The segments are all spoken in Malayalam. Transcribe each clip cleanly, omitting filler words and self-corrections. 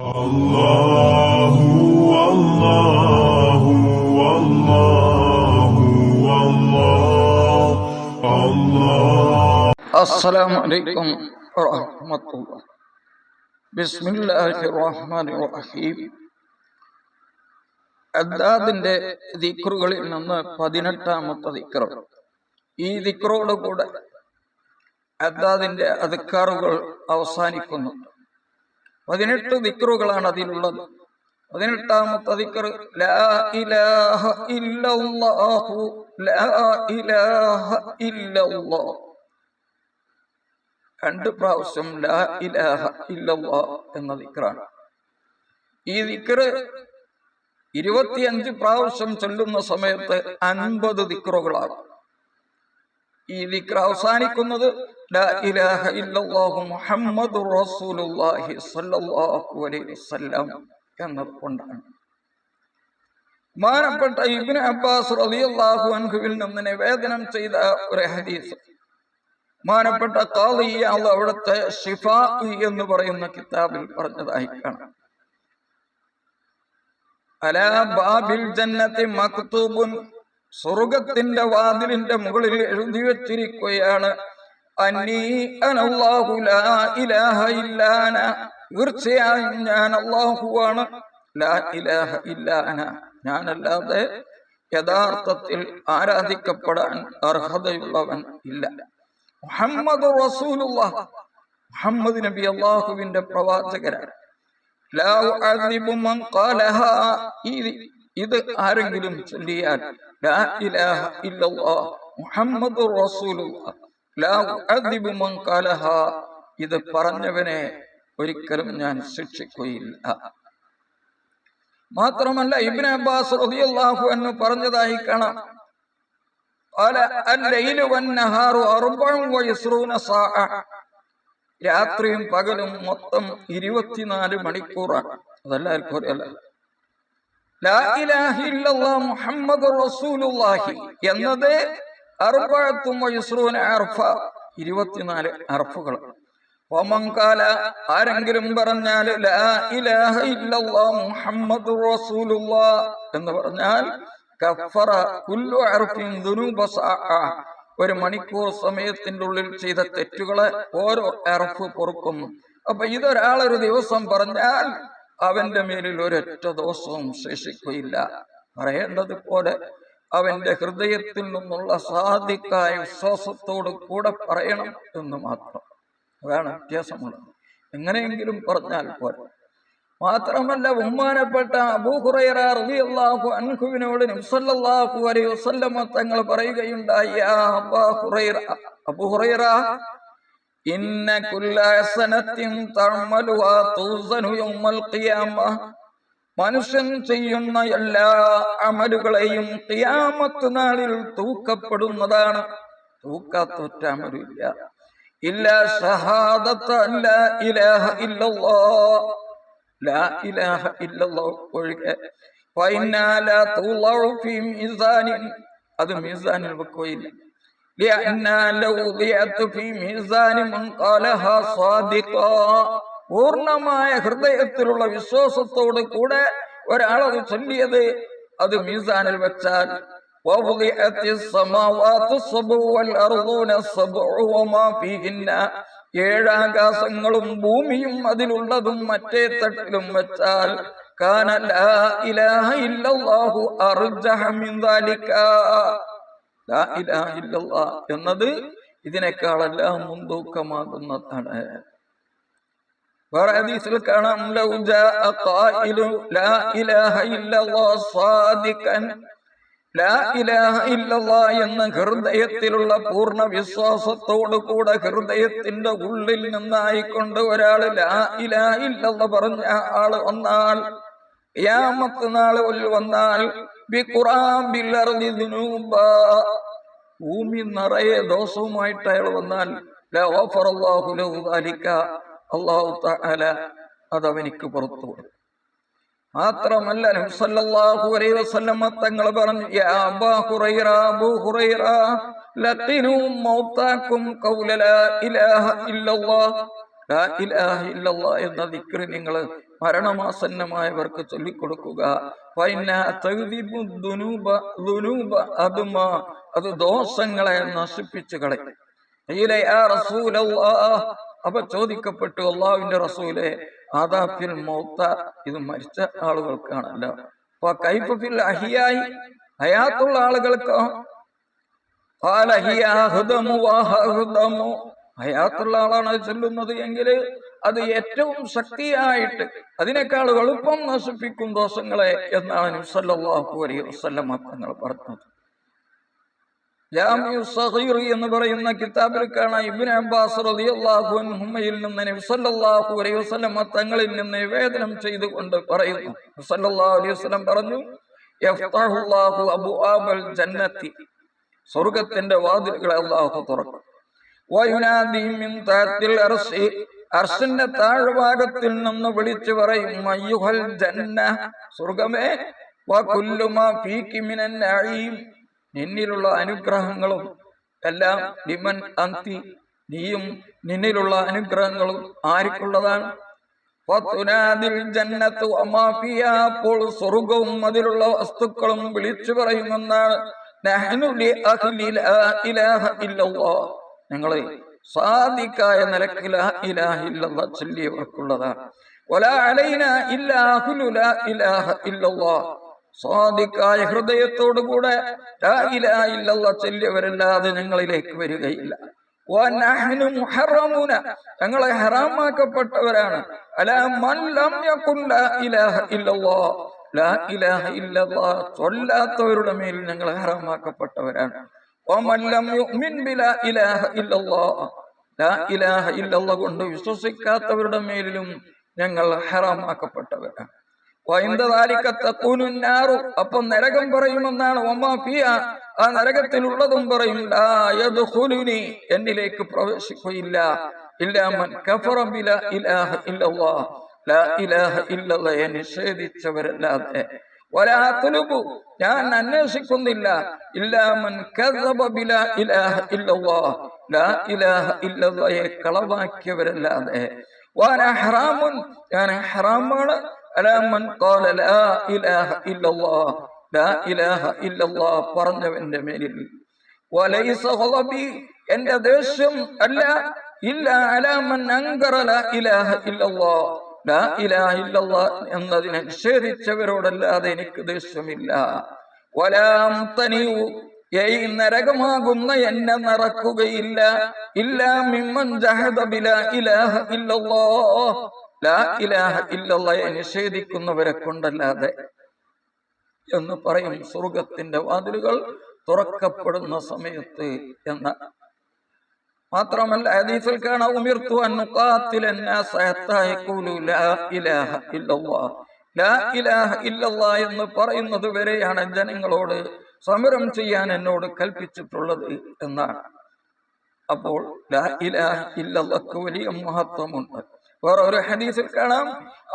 അല്ലാഹു അല്ലാഹു അല്ലാഹു അല്ലാഹു. അസ്സലാമു അലൈക്കും വറഹ്മത്തുള്ളാഹി. ബിസ്മില്ലാഹിർ റഹ്മാനിർ റഹീം. അദ്ദാദിന്റെ ദിക്റുകളിൽ നിന്ന് 18ാമത്തെ ദിക്ർ. ഈ ദിക്റോടുകൂടെ അദ്ദാദിന്റെ അദ്കാറുകൾ അവസാനിക്കുന്നു. 18 ദിക്റുകളാണ് അതിലുള്ളത്. 18ാമത്തെ ദിക്ർ ലാ ഇലാഹ ഇല്ലല്ലാഹു ലാ ഇലാഹ ഇല്ലല്ലാഹ്. 2 പ്രാവശ്യം ലാ ഇലാഹ ഇല്ലല്ലാഹ് എന്ന ദിക്റാണ്. ഈ ദിക്ർ 25 പ്രാവശ്യം ചൊല്ലുന്ന സമയത്ത് 50 ദിക്റുകളാണ്. ഈ ദിക്ർ അവസാനിക്കുന്നത് ലാ ഇലാഹ ഇല്ലല്ലാഹു മുഹമ്മദുർ റസൂലുള്ളാഹി സ്വല്ലല്ലാഹു അലൈഹി വസല്ലം എന്നതുകൊണ്ടാണ്. ബഹുമാനപ്പെട്ട ഇബ്നു അബ്ബാസ് റളിയല്ലാഹു അൻഹുവിൽ നിന്ന് നിവേദനം ചെയ്ത ഒരു ഹദീസ് ബഹുമാനപ്പെട്ട ഖാദി ഇയാദ് അവിടുത്തെ ശിഫാ എന്ന് പറയുന്ന കിതാബിൽ പറഞ്ഞതായി കാണാം. അലാ ബാബിൽ ജന്നത്തി മക്തൂബുൻ, സ്വർഗ്ഗത്തിന്റെ വാതിലിന്റെ മുകളിൽ എഴുതി വെച്ചിരിക്കുകയാണ്, അന്നീ അനല്ലാഹു ലാ ഇലാഹ ഇല്ലാ അന, തീർച്ചയായും ഞാൻ അല്ലാഹുവാണ്, ലാ ഇലാഹ ഇല്ലാ അന, ഞാനല്ലാതെ യഥാർത്ഥത്തിൽ ആരാധിക്കപ്പെടാൻ അർഹതയുള്ളവൻ ഇല്ല, മുഹമ്മദുർ റസൂലുള്ളാഹ്, മുഹമ്മദ് നബി അല്ലാഹുവിന്റെ പ്രവാചകരാണ്, ലാ ഉഅദ്ദിബു മൻ ഖാലഹാ, ഇത് ആരെങ്കിലും ചൊല്ലിയാൽ ലാ ഇലാഹ ഇല്ലല്ലാഹ് മുഹമ്മദുർ റസൂലുള്ളാഹ് ലാ ഉഅദ്ദിബു മൻ ഖാലഹാ, ഇത് പറഞ്ഞവനെ ഒരിക്കലും ഞാൻ ശിക്ഷിക്കുകയില്ല. മാത്രമല്ല ഇബ്നു അബ്ബാസ് റളിയല്ലാഹു അൻഹു പറഞ്ഞതായി കാണാം, ഖാല അൽ-ലൈലു വൻ-നഹാറു 24 സാഅ, രാത്രിയും പകലും മൊത്തം 24 മണിക്കൂറാണ്. അതെല്ലാവർക്കും അറിയാലോ. ലാ ഇലാഹ ഇല്ലല്ലാഹ് മുഹമ്മദുർ റസൂലുള്ളാഹി എന്നത് 24 അർഫ, 24 അർഫുകൾ. വമൻ ഖാല, ആരെങ്കിലും പറഞ്ഞാൽ ലാ ഇലാഹ ഇല്ലല്ലാഹ് മുഹമ്മദുർ റസൂലുള്ളാഹ് എന്ന് പറഞ്ഞാൽ കഫറ കുല്ലു അർഫിൻ ദുനൂബ സാഅ, ഒരു മണിക്കൂർ സമയത്തിന്റെ ഉള്ളിൽ ചെയ്ത തെറ്റുകളെ ഓരോ അർഫ് പൊറുക്കും. അപ്പൊ ഇതൊരാളൊരു ദിവസം പറഞ്ഞാൽ അവന്റെ മേലിൽ ഒരൊറ്റ ദോഷവും ശേഷിക്കുകയില്ല. പറയേണ്ടത് പോലെ അവന്റെ ഹൃദയത്തിൽ നിന്നുള്ള സാദിഖായ വിശ്വാസത്തോട് കൂടെ പറയണം എന്ന് മാത്രം. അതാണ് വ്യത്യാസമുള്ളത്. എങ്ങനെയെങ്കിലും പറഞ്ഞാൽ പോലെ. മാത്രമല്ല ബഹുമാനപ്പെട്ട അബൂ ഹുറൈറ റളിയല്ലാഹു അൻഹുവിനോട് നബി സല്ലല്ലാഹു അലൈഹി വസല്ലം തങ്ങൾ പറയുകയുണ്ടായി, യാ അബൂ ഹുറൈറ, ഇന്ന കുല്ല ഹസനത്തിൻ തഅമലുഹാ തുസനു യൗമൽ ഖിയാമ, മനുഷ്യൻ ചെയ്യുന്ന എല്ലാ അമലുകളെയും ഖിയാമത്ത് നാളിൽ തൂക്കപ്പെടുന്നതാണ്. തൂക്കാത്തൊറ്റ അമലില്ല. ഇല്ലാ ഷഹാദത ലാ ഇലാഹ ഇല്ലല്ലാഹ്, ലാ ഇലാഹ ഇല്ലല്ലാഹ് ഒഴികെ. ഫഇന്നാ ലാ തുളഉ ഫീ മീസാനിൻ, അത് മീസാനിൽ വെക്കുകയില്ല. ലിഅന്നാ ലൗ ദിഅതു ഫീ മീസാനി മൻ ഖാലഹാ സാദിഖാ, പൂർണ്ണമായ ഹൃദയത്തിലുള്ള വിശ്വാസത്തോട് കൂടെ ഒരാളത് ചൊല്ലിയത് അത് മീസാനിൽ വെച്ചാൽ വവുദിഅത്തിസ് സമാവാതു സബ്ഉ വൽ അർദൂന സബ്ഉ വമാ ഫീഹിന്ന, 7 ആകാശങ്ങളും ഭൂമിയും അതിലുള്ളതും മറ്റേ തട്ടിലും വെച്ചാൽ കാന ലാ ഇലാഹ ഇല്ലല്ലാഹു അർജഹ മിൻ ദാലിക, ലാ ഇലാഹ ഇല്ലല്ലാഹ് എന്നത് ഇതിനേക്കാളെല്ലാം മുൻതൂക്കമാകുന്നതാണ്. വേറെ ഹദീസിൽ കാണാം, ലൗ ജാഅ ഖായിലു ലാ ഇലാഹ ഇല്ലല്ലാഹ് സാദിഖൻ, ലാ ഇലാഹ ഇല്ലല്ലാഹ് എന്ന ഹൃദയത്തിലുള്ള പൂർണ്ണ വിശ്വാസത്തോടു കൂടെ ഹൃദയത്തിന്റെ ഉള്ളിൽ നിന്നായിക്കൊണ്ട് ഒരാൾ ലാ ഇലാഹ ഇല്ലല്ലാഹ് പറഞ്ഞ ആള് വന്നാൽ, ഖിയാമത്ത് നാളിൽ വന്നാൽ, ബിഖുറാബിൽ അർദി ദുനൂബാ, ഭൂമി നിറയെ ദോഷവുമായിട്ട് അയാൾ വന്നാൽ, ലാ ഗഫറല്ലാഹു ലഹു ദാലിക, അല്ലാഹു തആല അതവനിക്ക് പുറത്തു കൊടുക്കും. മാത്രമല്ല നബി സല്ലല്ലാഹു അലൈഹി വസല്ലം തങ്ങൾ പറഞ്ഞു, യാ അബൂ ഹുറൈറ ലഖിനു മൗതാകും ഖൗല ലാ ഇലാഹ ഇല്ലല്ലാഹ്, ലാ ഇലാഹ ഇല്ലല്ലാഹ് എന്ന ദിക്ർ നിങ്ങൾ മരണമാസന്നമായവർക്ക് ചൊല്ലിക്കൊടുക്കുക. അത് ദോഷങ്ങളെ നശിപ്പിച്ചു കളയും. അപ്പൊ ചോദിക്കപ്പെട്ടു, അള്ളാഹുവിന്റെ റസൂലെ, ആദാഫിൽ മൗത്ത, ഇത് മരിച്ച ആളുകൾക്കാണല്ലോ, അപ്പൊ കൈഫിൽ അഹിയായി, ഹയാത്തുള്ള ആളുകൾക്കോ? ഹയാത്തുള്ള ആളാണ് ചൊല്ലുന്നത് എങ്കിൽ അത് ഏറ്റവും ശക്തിയായിട്ട് അതിനേക്കാൾ എളുപ്പം നശിപ്പിക്കും ദോഷങ്ങളെ എന്നാണ് നബി സല്ലല്ലാഹു അലൈഹി വസല്ലം തങ്ങൾ പറഞ്ഞത്. ജാമിഉ സഗീർ എന്ന് പറയുന്ന കിതാബിൽ കാണാം, ഇബ്നു അബ്ബാസ് റളിയല്ലാഹു അൻഹുമയിൽ നിന്ന് നബി സല്ലല്ലാഹു അലൈഹി വസല്ലം തങ്ങളിൽ നിന്ന് നിവേദനം ചെയ്തുകൊണ്ട് പറയുന്നു, നബി സല്ലല്ലാഹു അലൈഹി വസല്ലം പറഞ്ഞു, യഫ്തഹുല്ലാഹു അബ്വാബൽ ജന്നത്തി, സ്വർഗ്ഗത്തിന്റെ വാതിലുകളെ അല്ലാഹു തുറക്കും. വയുനാദി മിൻ തഹ്തിൽ അർശി, അർശിന്റെ താഴ്ഭാഗത്തിൽ നിന്ന് വിളിച്ചു പറയും, അയ്യുഹൽ ജന്ന, സ്വർഗ്ഗമേ, വകുല്ലു മാ ഫീകി മിനൻ നഈം, നിന്നിലുള്ള അനുഗ്രഹങ്ങളും എല്ലാം, ലിമൻ അന്തി, നീയും നിന്നിലുള്ള അനുഗ്രഹങ്ങളും ആർക്കുള്ളതാണ്? ഫതുനാദിൽ ജന്നത്തു വമാ ഫിഹാ, അപ്പോൾ സ്വർഗ്ഗവും അതിലുള്ള വസ്തുക്കളും വിളിച്ചു പറയുമെന്നാണ്. നഹ്നു ലി അഹ്ലി ലാ ഇലാഹ ഇല്ലല്ലാഹ്, ഞങ്ങളെ സാദിഖായ നിലക്ക് ലാ ഇലാഹ ഇല്ലല്ലാഹ് ചൊല്ലിയവർക്കുള്ളതാണ്. വലാ അലൈനാ ഇല്ലാ അഹ്ലു ലാ ഇലാഹ ഇല്ലല്ലാഹ്, സാദിഖായ ഹൃദയത്തോടുകൂടെ ലാ ഇലാഹ ഇല്ലല്ലാഹ് ചൊല്ലിയവരല്ലാതെ ഞങ്ങളിലേക്ക് വരികയില്ല. വനഹ്നു മുഹറമുന, ഞങ്ങളെ ഹറാമാക്കപ്പെട്ടവരാണ്. അലാ മൻ ലം യഖുൽ ലാ ഇലാഹ ഇല്ലല്ലാഹ്, ലാ ഇലാഹ ഇല്ലല്ലാഹ് ചൊല്ലാത്തവരുടെ മേൽ ഞങ്ങൾ ഹറാമാക്കപ്പെട്ടവരാണ്. വമൻ ലം യുഅ്മിൻ ബിലാ ഇലാഹ ഇല്ലല്ലാഹ്, ലാ ഇലാഹ ഇല്ലല്ലാഹ് കൊണ്ട് വിശ്വസിക്കാത്തവരുടെ മേലും ഞങ്ങൾ ഹറാമാക്കപ്പെട്ടവരാണ്. അപ്പൊ നരകം പറയുമെന്നാണ്, ആ നരകത്തിലുള്ളതും പറയും, ലാ യദ്ഖുലുനി, എന്നിലേക്ക് പ്രവേശിക്കുകയില്ല, ഇല്ലാ മൻ കഫറ ബിലാ ഇലാഹ ഇല്ലല്ലാഹ്, ലാ ഇലാഹ ഇല്ലല്ലാഹ് നിഷേധിച്ചവരല്ലാതെ. വലാ തുലുബു, ഞാൻ അന്വേഷിക്കുന്നില്ല, ഇല്ലാ മൻ കദബ ബിലാ ഇലാഹ ഇല്ലല്ലാഹ്, ലാ ഇലാഹ ഇല്ലല്ലാഹ് കളവാക്കിയവരല്ലാതെ. വാന ഹറാമുൻ, ഞാൻ ഹറാമാണ്, അലാ മൻ ഖാല ലാ ഇലാഹ ഇല്ലല്ലാഹ്, ലാ ഇലാഹ ഇല്ലല്ലാഹ് പറഞ്ഞവന്റെ മേലിൽ. വലൈസ ഖളബി, എന്റെ ദേഷ്യം അല്ല, ഇല്ലാ അലാ മൻ അൻകറ ലാ ഇലാഹ ഇല്ലല്ലാഹ്, ലാ ഇലാഹ ഇല്ലല്ലാഹ് എന്നതിനെ നിഷേധിച്ചവരോടല്ലാതെ എനിക്ക് ദേഷ്യമില്ല. വലാം തനിഉ, ഈ നരകമാകുന്ന എന്നെ നടക്കുകയില്ല, ഇല്ലാ മിമ്മൻ ജഹദ ബിലാ ഇലാഹ ഇല്ലല്ലാഹ്, ലാ ഇലാഹ ഇല്ലല്ലാഹ് നിഷേധിക്കുന്നവരെ കൊണ്ടല്ലാതെ എന്ന് പറയും. സ്വർഗത്തിന്റെ വാതിലുകൾ തുറക്കപ്പെടുന്ന സമയത്ത് എന്ന മാത്രമല്ല, ഹദീസിൽ കാണാം, ഉമിർതു അൻ നുഖാതില അന്നാസ ഹത്താ യഖൂലു ലാ ഇലാഹ ഇല്ലല്ലാഹ്, ലാ ഇലാഹ ഇല്ലല്ലാഹ് എന്ന് പറയുന്നത് വരെയാണ് ജനങ്ങളോട് സമരം ചെയ്യാൻ എന്നോട് കൽപ്പിച്ചിട്ടുള്ളത് എന്നാണ്. അപ്പോൾ ലാ ഇലാഹ ഇല്ലല്ലാഹ്ക്ക് വലിയ മഹത്വമുണ്ട്. വേറെ ഒരു ഹദീസിൽ കാണാം,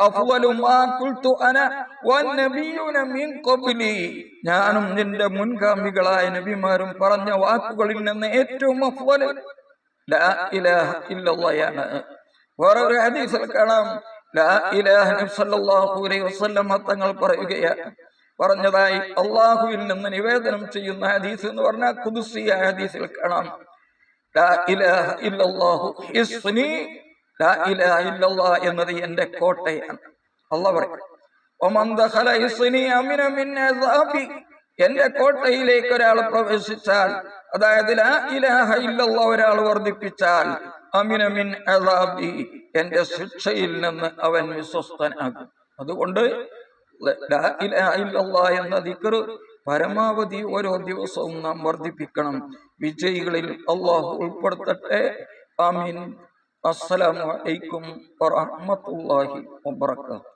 അഫ്ളലു മാ ഖുൽതു അന വന്നബിയ്യുന മിൻ ഖബ്ലി, ഞാനും നിന്റെ മുൻഗാമികളായ നബിമാരും പറഞ്ഞ വാക്കുകളിൽ നിന്ന് ഏറ്റവും അഫ്ളൽ ലാ ഇലാഹ ഇല്ലല്ലാഹ്. വേറെ ഒരു ഹദീസിൽ കാണാം, ലാ ഇലാഹ നബി സല്ലല്ലാഹു അലൈഹി വസല്ലം തങ്ങൾ പറയുകയാണ്, പറഞ്ഞതായി അള്ളാഹുവിൽ നിന്ന് നിവേദനം ചെയ്യുന്ന ഹദീസ് എന്ന് പറഞ്ഞാൽ ഖുദ്സിയ ഹദീസിൽ കാണാം, ലാ ഇലാഹ ഇല്ലല്ലാഹു ഹിസ്നി, ലാ ഇലാഹ ഇല്ലല്ലാഹ് എന്നത് എന്റെ കോട്ടയാണ്. അല്ലാഹു പറയും, വമൻ ദഖല ഹിസ്നി അമിന മിൻ അസാബി, എന്റെ കോട്ടയിലേക്ക് ഒരാൾ പ്രവേശിച്ചാൽ, അതായത് ലാ ഇലാഹ ഇല്ലല്ലാഹ് ഒരാൾ വർദ്ധിപ്പിച്ചാൽ, അമിന മിൻ അസാബി, എന്റെ ശിക്ഷയിൽ നിന്ന് അവൻ വിശ്വസ്തനാകും. അതുകൊണ്ട് ലാ ഇലാഹ ഇല്ലല്ലാഹ് എന്ന ദിക്ർ പരമാവധി ഓരോ ദിവസവും നാം വർദ്ധിപ്പിക്കണം. വിജയികളിൽ അല്ലാഹു ഉൾപ്പെടുത്തട്ടെ. ആമീൻ. അസ്സലാമു അലൈക്കും വറഹ്മത്തുള്ളാഹി വബറകാതുഹു.